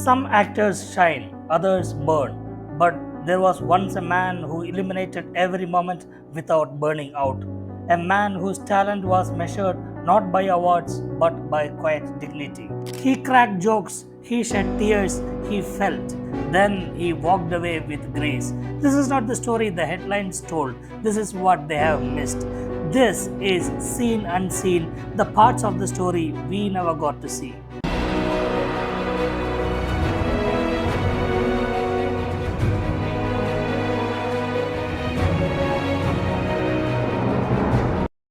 Some actors shine, others burn, but there was once a man who illuminated every moment without burning out. A man whose talent was measured not by awards but by quiet dignity. He cracked jokes, he shed tears, he felt. Then he walked away with grace. This is not the story the headlines told, this is what they have missed. This is seen unseen, the parts of the story we never got to see.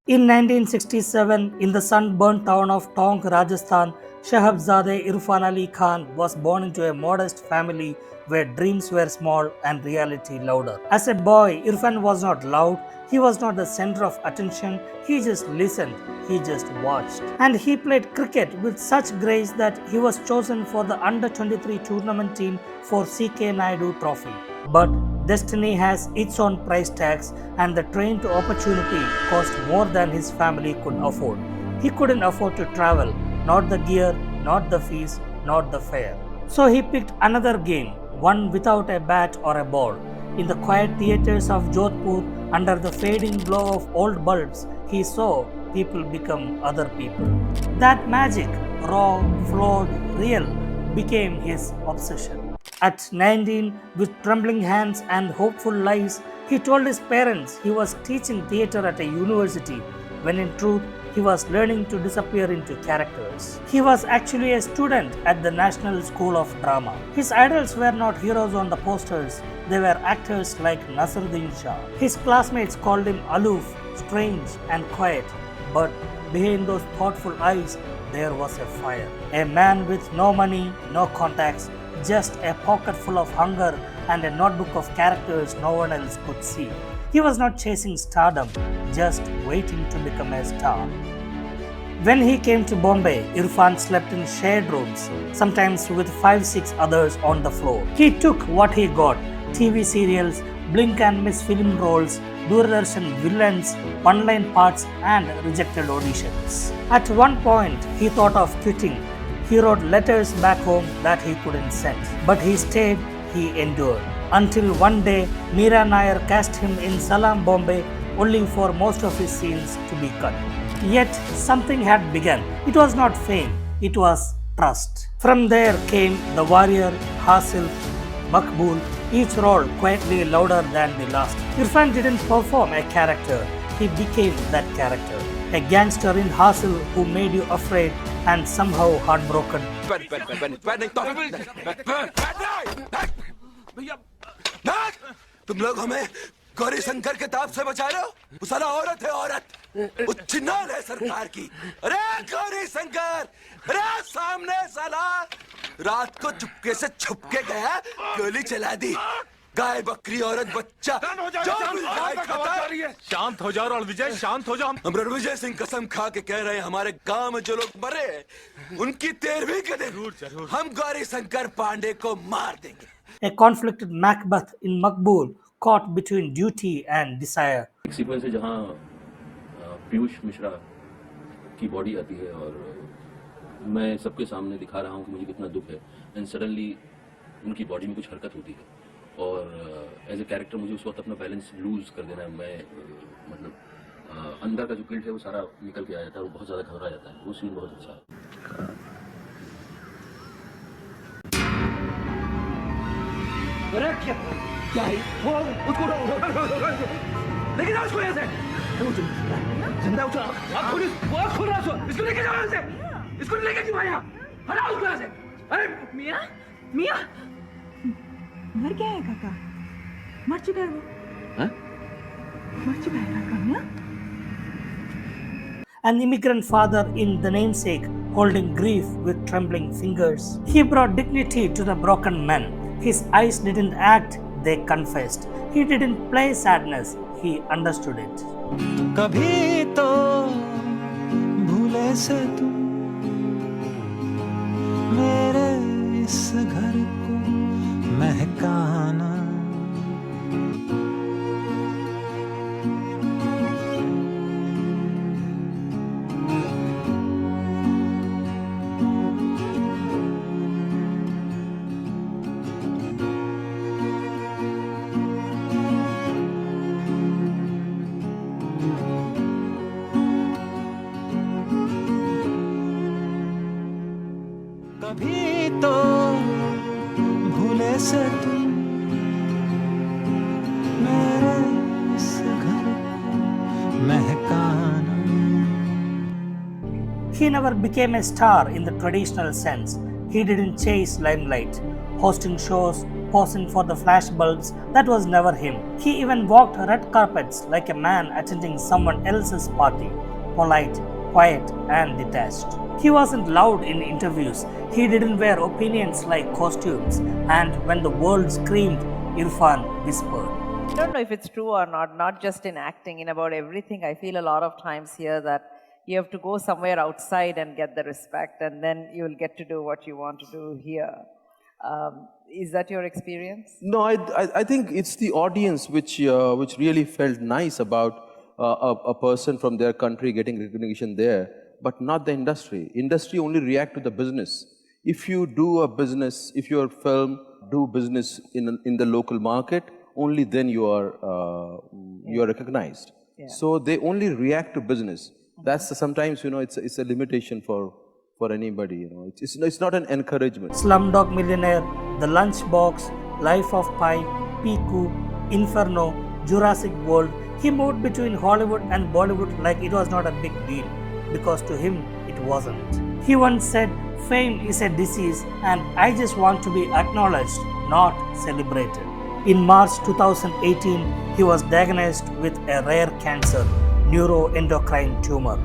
In 1967, in the sun-burnt town of Tonk, Rajasthan, Shahbzade Irrfan Ali Khan was born into a modest family where dreams were small and reality louder. As a boy, Irrfan was not loud, he was not the center of attention, he just listened, he just watched. And he played cricket with such grace that he was chosen for the under-23 tournament team for CK Naidu Trophy. But destiny has its own price tags, and the train to opportunity cost more than his family could afford. He couldn't afford to travel, not the gear, not the fees, not the fare. So he picked another game, one without a bat or a ball. In the quiet theatres of Jodhpur, under the fading glow of old bulbs, he saw people become other people. That magic, raw, flawed, real, became his obsession. At 19, with trembling hands and hopeful lies, he told his parents he was teaching theatre at a university, when in truth, he was learning to disappear into characters. He was actually a student at the National School of Drama. His idols were not heroes on the posters, they were actors like Nasruddin Shah. His classmates called him aloof, strange, and quiet, but behind those thoughtful eyes, there was a fire. A man with no money, no contacts, just a pocket full of hunger and a notebook of characters no one else could see. He was not chasing stardom, just waiting to become a star. When he came to Bombay, Irrfan slept in shared rooms, sometimes with 5-6 others on the floor. He took what he got, TV serials, blink and miss film roles, Doordarshan villains, one-line parts and rejected auditions. At one point, he thought of quitting. He wrote letters back home that he couldn't send. But he stayed, he endured. Until one day, Meera Nair cast him in Salam Bombay only for most of his scenes to be cut. Yet something had begun. It was not fame, it was trust. From there came The Warrior, Haasil, Maqbool, each role quietly louder than the last. Irrfan didn't perform a character, he became that character. A gangster in Haasil who made you afraid and somehow heartbroken. तुम लोग हमें गौरी शंकर के ताप से बचा रहे हो? वो साला औरत है औरत, वो चिन्हाल है सरकार की। अरे गौरी शंकर, अरे सामने साला रात को चुपके से छुप के गया, गोली चला दी। गाय बकरी औरत बच्चा शांत हो जाओ रणविजय, शांत हो जाओ। हम रणविजय सिंह कसम खा के कह रहे हैं, हमारे गांव में जो लोग मरे उनकी 13वीं के दिन हम गौरी शंकर पांडे को मार देंगे। A conflicted Macbeth in Maqbool, caught between duty and desire. एक सीक्वेंस है जहाँ पीयूष मिश्रा की बॉडी आती है और मैं सबके सामने दिखा रहा हूँ कि मुझे कितना दुख है, एंड सडनली उनकी बॉडी में कुछ हरकत होती है और एज ए कैरेक्टर मुझे उस वक्त अपना बैलेंस लूज कर देना है। मैं मतलब अंदर का जो गिल्ट है वो सारा निकल के आ जाता है, वो बहुत ज़्यादा घबरा जाता है। वो सीन बहुत अच्छा है। क्या है वो? उसको लेके जाओ उसको यहाँ से। जिंदा उठो, आप पुलिस वो खोल रहा है, इसको लेके जाओ यहाँ से। इसको लेके क्यों आया? हटाओ उसको यहाँ से। अरे मियाँ, मियाँ, मर गया है काका? मर चुका है वो? हाँ? मर चुका है काका मियाँ? An immigrant father in The Namesake, holding grief with trembling fingers. He brought dignity to the broken man. His eyes didn't act, they confessed. He didn't play sadness, he understood it. कभी तो भूले से तू मेरे इस घर को महकाना। से तुम मेरे इस घर को महकाना. He never became a star in the traditional sense. He didn't chase limelight, hosting shows, posing for the flashbulbs. That was never him. He even walked red carpets like a man attending someone else's party, polite, quiet, and detached. He wasn't loud in interviews. He didn't wear opinions like costumes. And when the world screamed, Irrfan whispered. I don't know if it's true or not, not just in acting, in about everything. I feel a lot of times here that you have to go somewhere outside and get the respect, and then you'll get to do what you want to do here. Is that your experience? No, I think it's the audience which really felt nice about a person from their country getting recognition there, but not the industry. Industry only react to the business. If you do a business, if your film do business in the local market, only then you are recognized. Yeah. So they only react to business. That's sometimes it's a limitation for anybody. It's not an encouragement. Slumdog Millionaire, The Lunchbox, Life of Pi, Piku, Inferno, Jurassic World. He moved between Hollywood and Bollywood like it was not a big deal, because to him it wasn't. He once said, "Fame is a disease and I just want to be acknowledged, not celebrated." In March 2018, he was diagnosed with a rare cancer, neuroendocrine tumor,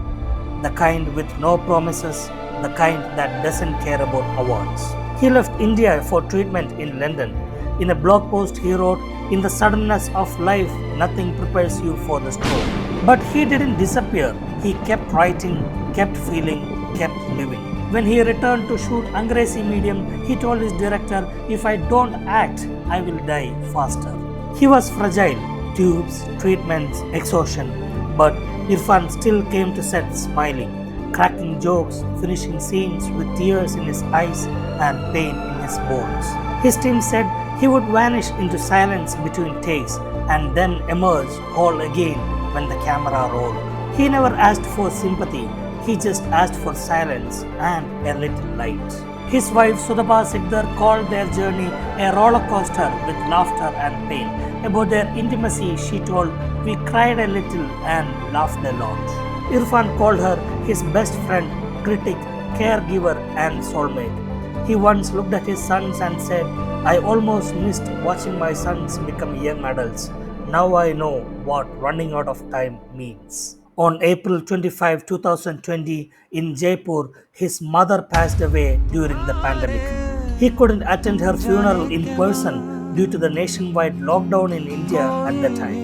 the kind with no promises, the kind that doesn't care about awards. He left India for treatment in London. In a blog post he wrote, "In the suddenness of life, nothing prepares you for the storm." But he didn't disappear. He kept writing, kept feeling, kept living. When he returned to shoot Angrezi Medium, he told his director, "If I don't act, I will die faster." He was fragile, tubes, treatments, exhaustion. But Irrfan still came to set smiling, cracking jokes, finishing scenes with tears in his eyes and pain in his bones. His team said he would vanish into silence between takes and then emerge whole again when the camera rolled. He never asked for sympathy, he just asked for silence and a little light. His wife Sudhaba Sikdar called their journey a roller coaster with laughter and pain. About their intimacy, she told, "We cried a little and laughed a lot." Irrfan called her his best friend, critic, caregiver, and soulmate. He once looked at his sons and said, "I almost missed watching my sons become young adults. Now I know what running out of time means." On April 25, 2020, in Jaipur, his mother passed away during the pandemic. He couldn't attend her funeral in person due to the nationwide lockdown in India at the time.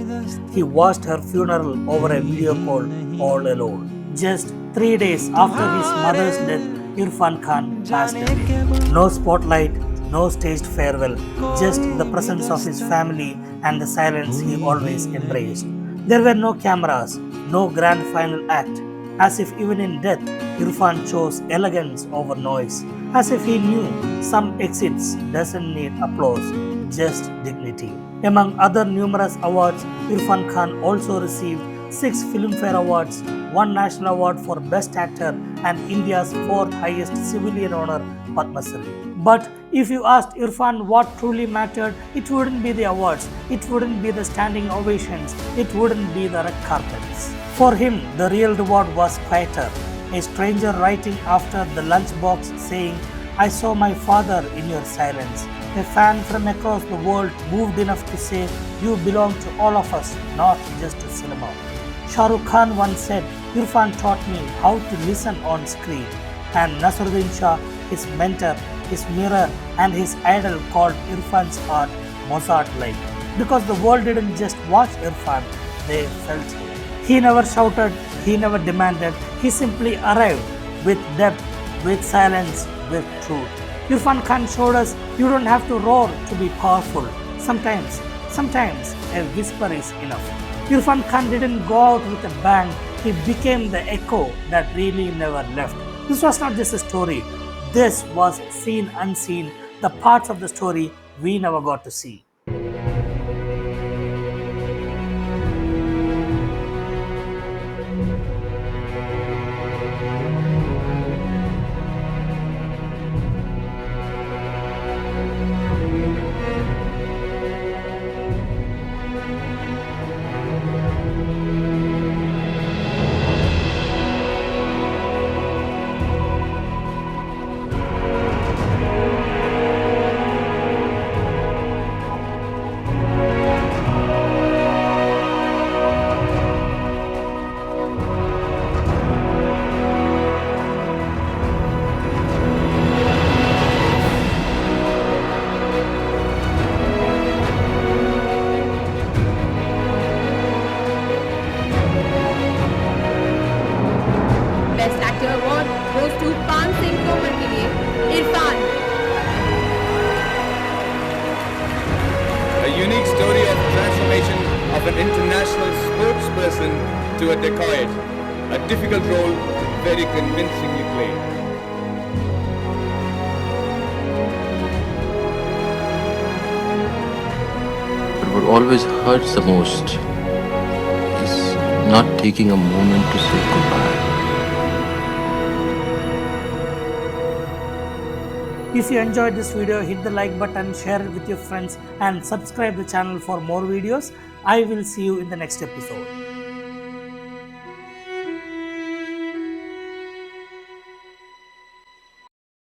He watched her funeral over a video call all alone. Just 3 days after his mother's death, Irrfan Khan passed away. No spotlight, no staged farewell, just the presence of his family and the silence he always embraced. There were no cameras, no grand final act. As if even in death, Irrfan chose elegance over noise. As if he knew some exits doesn't need applause, just dignity. Among other numerous awards, Irrfan Khan also received 6 Filmfare Awards, 1 National Award for Best Actor, and India's 4th highest civilian honor, Padma Shri. But if you asked Irrfan what truly mattered, it wouldn't be the awards, it wouldn't be the standing ovations, it wouldn't be the red carpets. For him, the real reward was quieter. A stranger writing after the Lunchbox saying, "I saw my father in your silence." A fan from across the world moved enough to say, "You belong to all of us, not just to cinema." Shah Rukh Khan once said, "Irrfan taught me how to listen on screen." And Nasruddin Shah, his mentor, his mirror, and his idol, called Irrfan's art Mozart-like. Because the world didn't just watch Irrfan, they felt him. He never shouted, he never demanded, he simply arrived with depth, with silence, with truth. Irrfan Khan showed us you don't have to roar to be powerful. Sometimes a whisper is enough. Irrfan Khan didn't go out with a bang, he became the echo that really never left. This was not just a story, this was seen unseen, the parts of the story we never got to see. season to a decade. A difficult role, very convincingly played. But what always hurts the most is not taking a moment to say goodbye. If you enjoyed this video, hit the like button, share it with your friends and subscribe the channel for more videos. I will see you in the next episode.